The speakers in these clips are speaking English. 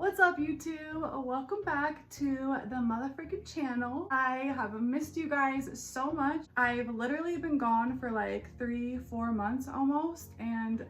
What's up, YouTube? Welcome back to the motherfucking channel. I have missed you guys so much. I've literally been gone for like 3-4 months almost, and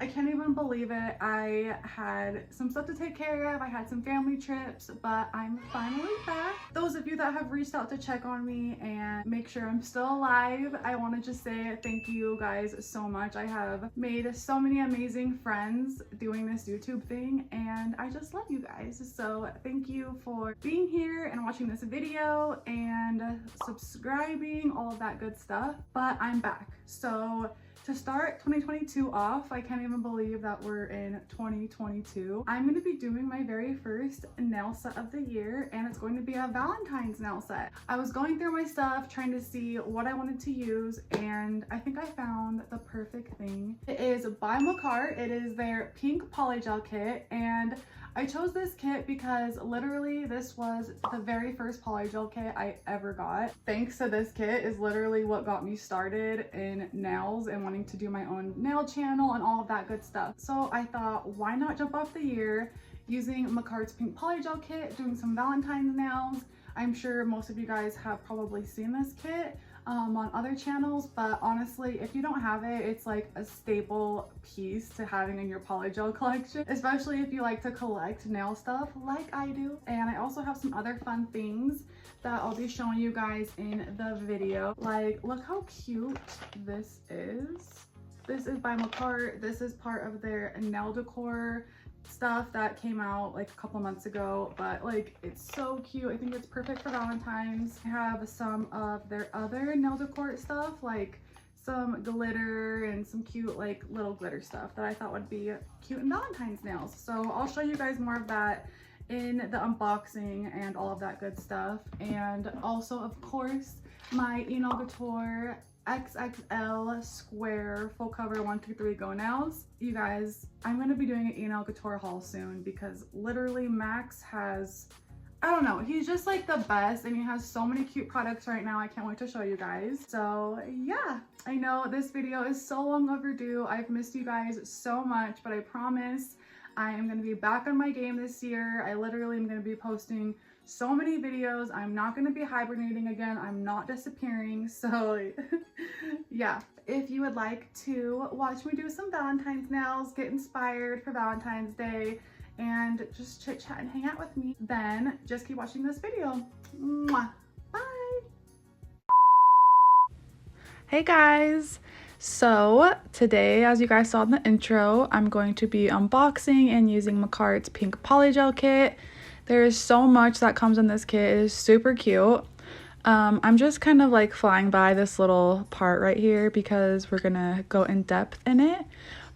I can't even believe it. I had some stuff to take care of. I had some family trips, but I'm finally back. Those of you that have reached out to check on me and make sure I'm still alive, I want to just say thank you guys so much. I have made so many amazing friends doing this YouTube thing, and I just love you guys. So thank you for being here and watching this video and subscribing, all of that good stuff. But I'm back. So to start 2022 off, I can't even believe that we're in 2022. I'm going to be doing my very first nail set of the year, and it's going to be a Valentine's nail set. I was going through my stuff trying to see what I wanted to use, and I think I found the perfect thing. It is by MAKARTT. It is their pink polygel kit, and I chose this kit because literally this was the very first polygel kit I ever got. Thanks to this kit is literally what got me started in nails and wanting to do my own nail channel and all of that good stuff. So I thought, why not jump off the year using MAKARTT's pink polygel kit, doing some Valentine's nails. I'm sure most of you guys have probably seen this kit on other channels, but honestly, if you don't have it, it's like a staple piece to having in your polygel collection, especially if you like to collect nail stuff like I do. And I also have some other fun things that I'll be showing you guys in the video. Like, look how cute this is. This is by MAKARTT. This is part of their nail decor stuff that came out like a couple months ago, but like it's so cute. I think it's perfect for Valentine's. I have some of their other nail decor stuff, like some glitter and some cute like little glitter stuff that I thought would be cute in Valentine's nails. So I'll show you guys more of that in the unboxing and all of that good stuff. And also, of course, my DèCOR XXL square full cover 123 go nails. You guys, I'm going to be doing an DèCOR haul soon because literally Max has, I don't know, he's just like the best, and he has so many cute products right now. I can't wait to show you guys. So yeah, I know this video is so long overdue. I've missed you guys so much, but I promise I am going to be back on my game this year. I literally am going to be posting so many videos. I'm not going to be hibernating again. I'm not disappearing. So yeah, if you would like to watch me do some Valentine's nails, get inspired for Valentine's Day, and just chit chat and hang out with me, then just keep watching this video. Mwah. Bye. Hey guys. So today, as you guys saw in the intro, I'm going to be unboxing and using MAKARTT's pink polygel kit. There is so much that comes in this kit. It is super cute. I'm just kind of like flying by this little part right here because we're gonna go in depth in it.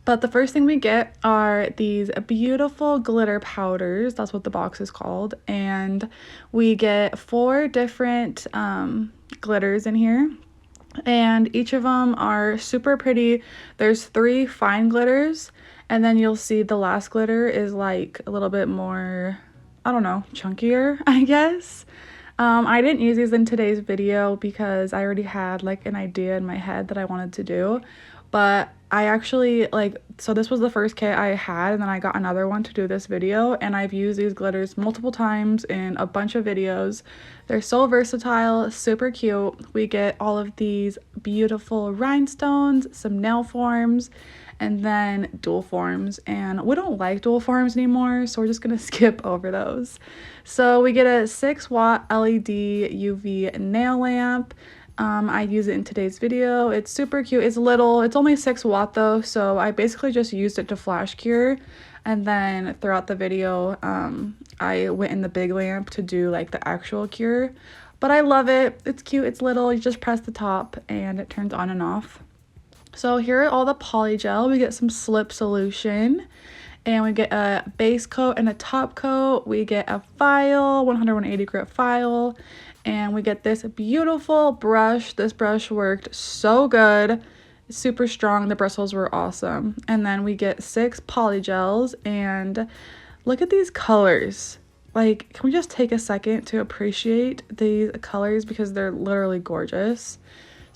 But the first thing we get are these beautiful glitter powders. That's what the box is called. And we get 4 different glitters in here. And each of them are super pretty. There's 3 fine glitters, and then you'll see the last glitter is like a little bit more, I don't know, chunkier, I guess. I didn't use these in today's video because I already had like an idea in my head that I wanted to do, but I actually so this was the first kit I had, and then I got another one to do this video, and I've used these glitters multiple times in a bunch of videos. They're so versatile, super cute. We get all of these beautiful rhinestones, some nail forms, and then dual forms, and we don't like dual forms anymore, so we're just gonna skip over those. So we get a 6-watt LED UV nail lamp. I use it in today's video. It's super cute. It's little. It's only 6 watt though, so I basically just used it to flash cure, and then throughout the video I went in the big lamp to do like the actual cure. But I love it. It's cute. It's little. You just press the top and it turns on and off. So here are all the polygel. We get some slip solution, and we get a base coat and a top coat. We get a file, 180 grit file, and we get this beautiful brush. This brush worked so good. Super strong. The bristles were awesome. And then we get 6 polygels, and look at these colors. Like, can we just take a second to appreciate these colors because they're literally gorgeous.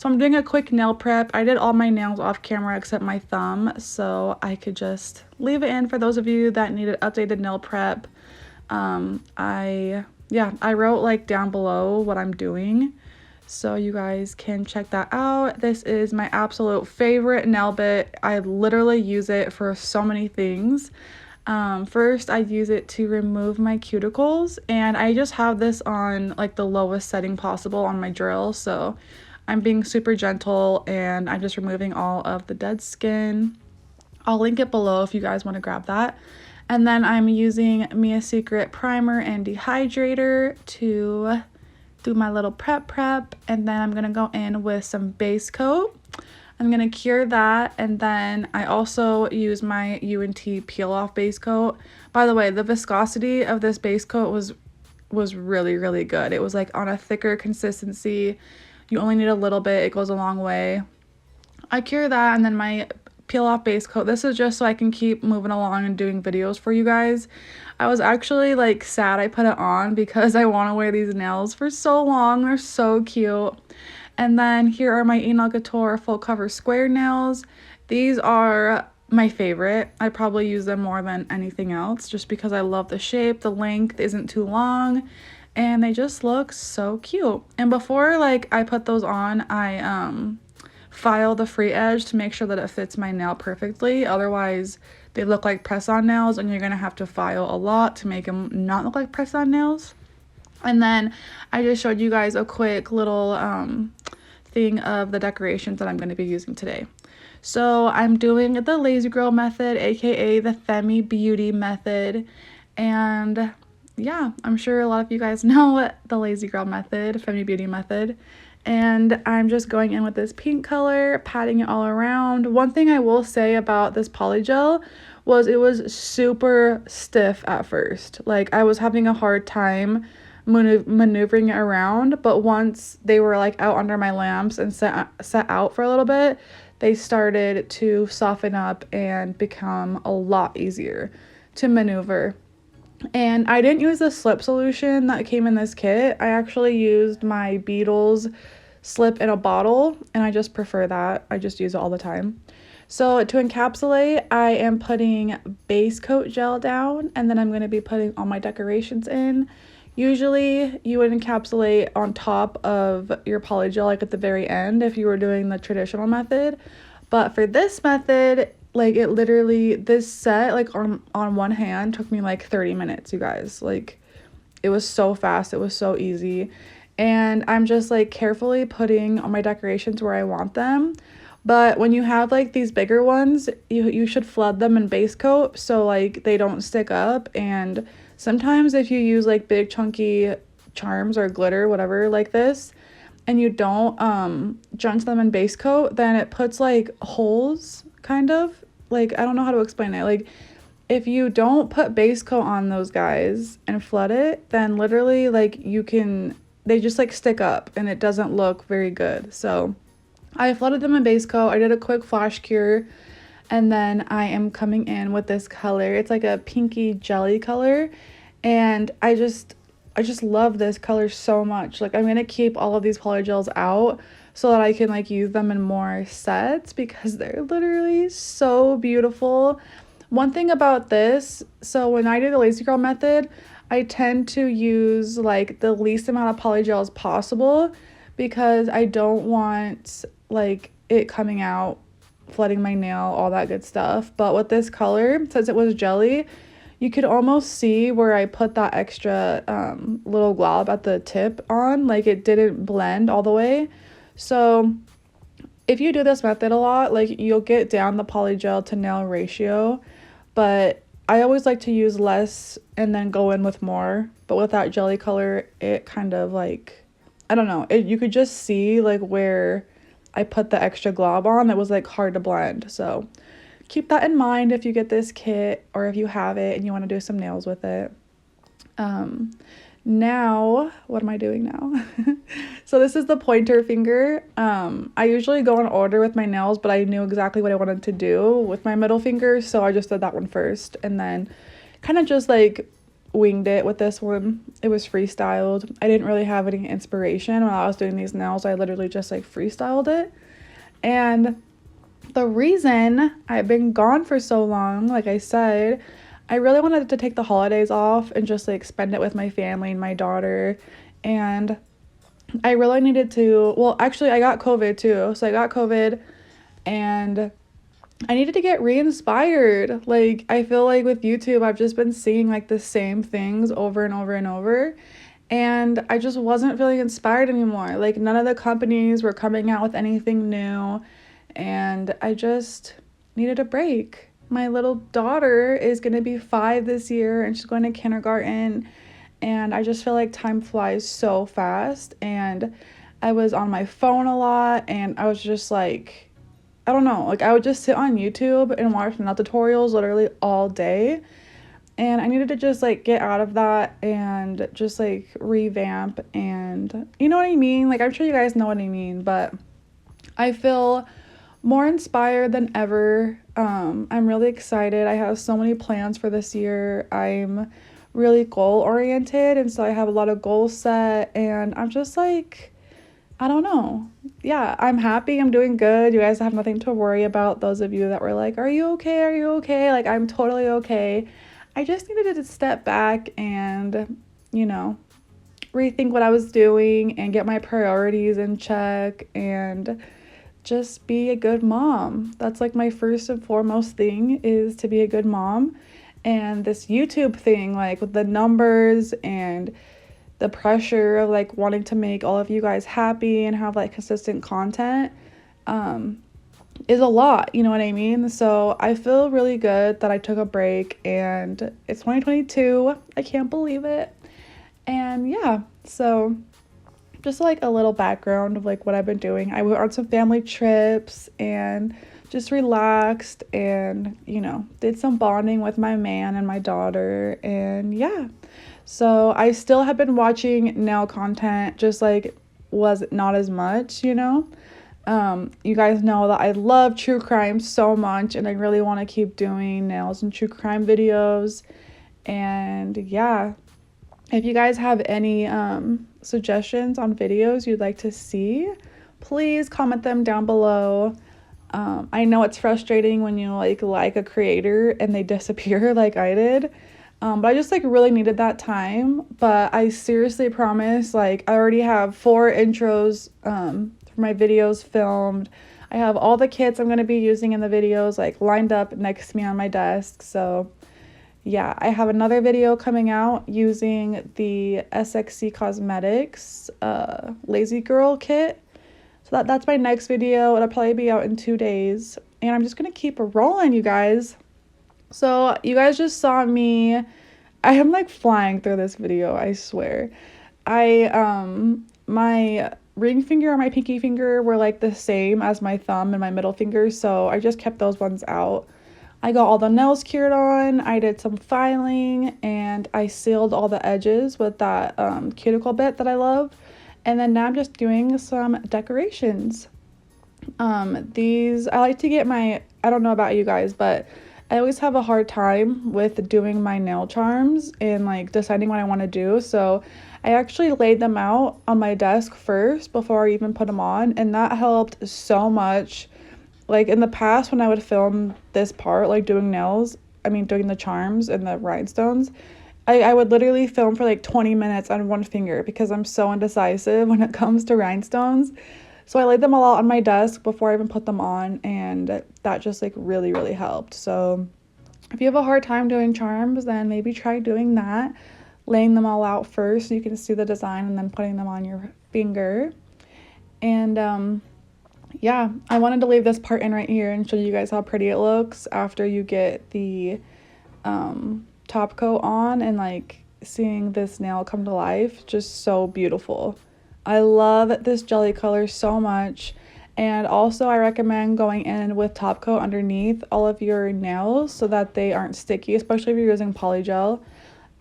So I'm doing a quick nail prep. I did all my nails off camera except my thumb, so I could just leave it in for those of you that needed updated nail prep. I wrote like down below what I'm doing, so you guys can check that out. This is my absolute favorite nail bit. I literally use it for so many things. First, I use it to remove my cuticles, and I just have this on like the lowest setting possible on my drill, so I'm being super gentle and I'm just removing all of the dead skin. I'll link it below if you guys want to grab that. And then I'm using Mia Secret primer and dehydrator to do my little prep, and then I'm going to go in with some base coat. I'm going to cure that, and then I also use my UNT peel off base coat. By the way, the viscosity of this base coat was really, really good. It was like on a thicker consistency. You only need a little bit, it goes a long way. I cure that, and then my peel off base coat. This is just so I can keep moving along and doing videos for you guys. I was actually like sad I put it on because I want to wear these nails for so long. They're so cute. And then here are my Nail Couture full cover square nails. These are my favorite. I probably use them more than anything else just because I love the shape. The length isn't too long and they just look so cute. And before like I put those on, I file the free edge to make sure that it fits my nail perfectly. Otherwise they look like press-on nails and you're gonna have to file a lot to make them not look like press-on nails. And then I just showed you guys a quick little thing of the decorations that I'm going to be using today. So I'm doing the LazyGirl method, aka the Femi Beauty method. And yeah, I'm sure a lot of you guys know the LazyGirl method, Femi Beauty method. And I'm just going in with this pink color, patting it all around. One thing I will say about this Polygel was it was super stiff at first. Like I was having a hard time maneuvering it around, but once they were like out under my lamps and set out for a little bit, they started to soften up and become a lot easier to maneuver. And I didn't use the slip solution that came in this kit. I actually used my Beetles slip in a bottle, and I just prefer that. I just use it all the time. So to encapsulate, I am putting base coat gel down, and then I'm going to be putting all my decorations in. Usually you would encapsulate on top of your polygel, like at the very end if you were doing the traditional method. But for this method, like it literally, this set like on one hand took me like 30 minutes, you guys. Like it was so fast, it was so easy. And I'm just like carefully putting all my decorations where I want them. But when you have like these bigger ones, you should flood them in base coat so like they don't stick up. And sometimes if you use like big chunky charms or glitter, whatever like this, and you don't drench them in base coat, then it puts like holes kind of. Like I don't know how to explain it. Like if you don't put base coat on those guys and flood it, then literally like they just like stick up and it doesn't look very good. So I flooded them in base coat. I did a quick flash cure, and then I am coming in with this color. It's like a pinky jelly color, and I just love this color so much. Like I'm gonna keep all of these polygels out so that I can like use them in more sets because they're literally so beautiful. One thing about this, so when I do the LazyGirl method, I tend to use like the least amount of polygels possible because I don't want like it coming out, flooding my nail, all that good stuff. But with this color, since it was jelly, you could almost see where I put that extra little glob at the tip on, like it didn't blend all the way. So if you do this method a lot, like you'll get down the polygel to nail ratio, but I always like to use less and then go in with more. But with that jelly color, it kind of like, I don't know, you could just see like where I put the extra glob on. It was like hard to blend. So keep that in mind if you get this kit or if you have it and you want to do some nails with it. Now, what am I doing now? So this is the pointer finger. I usually go in order with my nails, but I knew exactly what I wanted to do with my middle finger, so I just did that one first and then kind of just like winged it with this one. It was freestyled. I didn't really have any inspiration when I was doing these nails. I literally just like freestyled it. And the reason I've been gone for so long, like I said, I really wanted to take the holidays off and just like spend it with my family and my daughter. And I really needed to, well, actually I got COVID too. So I got COVID and I needed to get re-inspired. Like, I feel like with YouTube, I've just been seeing like the same things over and over and over. And I just wasn't feeling inspired anymore. Like, none of the companies were coming out with anything new. And I just needed a break. My little daughter is going to be 5 this year and she's going to kindergarten. And I just feel like time flies so fast. And I was on my phone a lot and I was just like, I don't know, like I would just sit on YouTube and watch nail tutorials literally all day. And I needed to just like get out of that and just like revamp, and you know what I mean? Like, I'm sure you guys know what I mean, but I feel more inspired than ever. I'm really excited. I have so many plans for this year. I'm really goal oriented, and so I have a lot of goals set, and I'm just like, I don't know. Yeah, I'm happy. I'm doing good. You guys have nothing to worry about. Those of you that were like, are you okay? Are you okay? Like, I'm totally okay. I just needed to step back and, you know, rethink what I was doing and get my priorities in check and just be a good mom. That's like my first and foremost thing, is to be a good mom. And this YouTube thing, like with the numbers and the pressure of like wanting to make all of you guys happy and have like consistent content, is a lot, you know what I mean? So I feel really good that I took a break, and it's 2022. I can't believe it. And yeah, so just like a little background of like what I've been doing. I went on some family trips and just relaxed and, you know, did some bonding with my man and my daughter. And yeah, so I still have been watching nail content, just like was not as much, you know. You guys know that I love true crime so much, and I really want to keep doing nails and true crime videos. And yeah, if you guys have any suggestions on videos you'd like to see, please comment them down below. I know it's frustrating when you like a creator and they disappear like I did. But I just like really needed that time. But I seriously promise, like, I already have 4 intros for my videos filmed. I have all the kits I'm going to be using in the videos like lined up next to me on my desk. So yeah, I have another video coming out using the SXC Cosmetics LazyGirl kit. So that's my next video. It'll probably be out in 2 days. And I'm just going to keep rolling, you guys. So you guys just saw me. I am like flying through this video, I swear. My ring finger and my pinky finger were like the same as my thumb and my middle finger, so I just kept those ones out. I got all the nails cured on, I did some filing, and I sealed all the edges with that cuticle bit that I love. And then now I'm just doing some decorations. These, I like to get my, I don't know about you guys, but I always have a hard time with doing my nail charms and like deciding what I want to do. So I actually laid them out on my desk first before I even put them on, and that helped so much. Like in the past when I would film this part, like doing nails, doing the charms and the rhinestones, I would literally film for like 20 minutes on one finger because I'm so indecisive when it comes to rhinestones. So I laid them all out on my desk before I even put them on, and that just like really, really helped. So if you have a hard time doing charms, then maybe try doing that. Laying them all out first so you can see the design and then putting them on your finger. And yeah, I wanted to leave this part in right here and show you guys how pretty it looks after you get the top coat on, and like seeing this nail come to life, just so beautiful. I love this jelly color so much. And also I recommend going in with top coat underneath all of your nails so that they aren't sticky, especially if you're using polygel.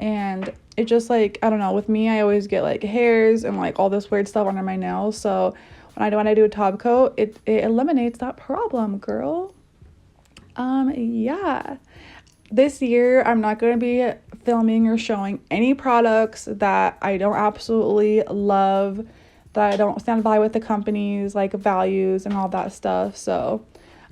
And it just like, I don't know, with me I always get like hairs and like all this weird stuff under my nails. So when I do a top coat, it eliminates that problem, girl. Yeah. This year, I'm not going to be filming or showing any products that I don't absolutely love, that I don't stand by with the company's like values and all that stuff. So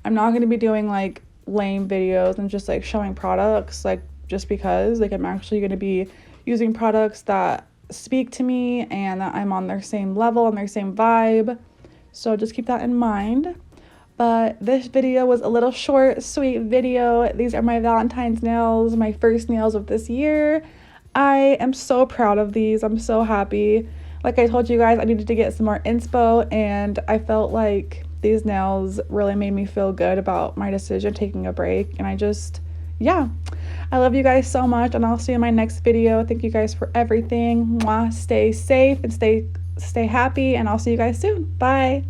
I'm not going to be doing like lame videos and just like showing products. Like, just because like I'm actually going to be using products that speak to me and that I'm on their same level and their same vibe. So just keep that in mind. But this video was a little short, sweet video. These are my Valentine's nails, my first nails of this year. I am so proud of these. I'm so happy. Like I told you guys, I needed to get some more inspo, and I felt like these nails really made me feel good about my decision taking a break. And yeah, I love you guys so much, and I'll see you in my next video. Thank you guys for everything. Mwah. Stay safe and stay happy, and I'll see you guys soon. Bye.